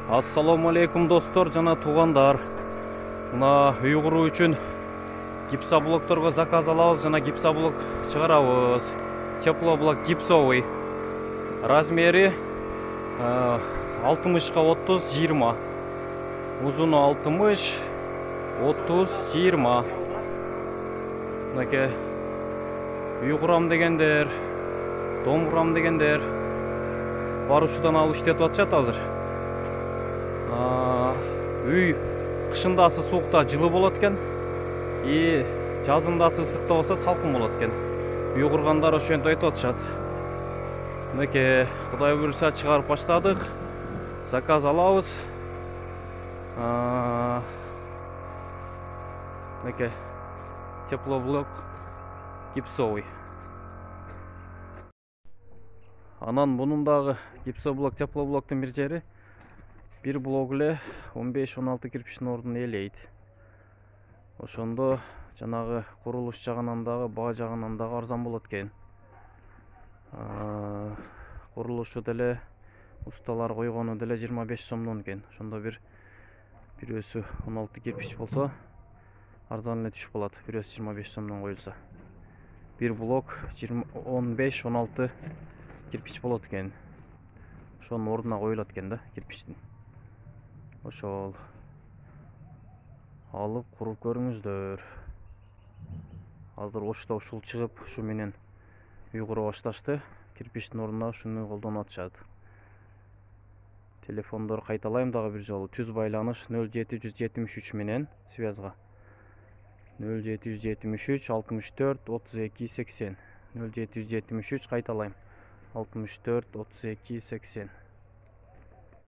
Ассаламу алейкум достор жана туугандар. Мына үй куруу үчүн гипсоблокторго заказ алабыз жана гипсоблок чыгарабыз. Теплоблок гипсовый. Размери 60га 30 20. Узуну 60 30 20. Мынакей үй курам дегендер, дом курам дегендер барушудан алып иштетип атышат азыр. Үй кышындасы суукта жылы болот экен, жазындасы ысыкта болсо салкын болот экен. Үй кургандар ошентип айтып атышат. Мынакей Кудай буйруса чыгарып баштадык. Заказ алабыз. Мынакей теплоблок гипсовый. Анан бунун дагы гипсоблок теплоблоктун бир жери бир блок эле 15-16 кирпичтин ордун ээлейт. Ошондо жанагы курулуш жагынан дагы, баа жагынан дагы арзан болот экен. Курулушу деле усталар койгону деле 25 сомдон экен. Ошондо бирөөсү 16 кирпич болсо арзан эле түшүп калат. Бирөөсү 25 сомдон коюлса. Бир блок 15-16 кирпич болот экен. Ошонун ордуна коюлат экен да, кирпичтин. Ошол алып куруп көрүңүздөр. Азыр Ошто ушул чыгып, ушу менен үй кура башташты. Кирпичтин ордуна ушуну колдонуп атышат. Телефондор кайталайм дагы бир жолу. Түз байланыш 0773 менен связга. 0773 64 32 80. 0773 кайталайм. 64 32 80.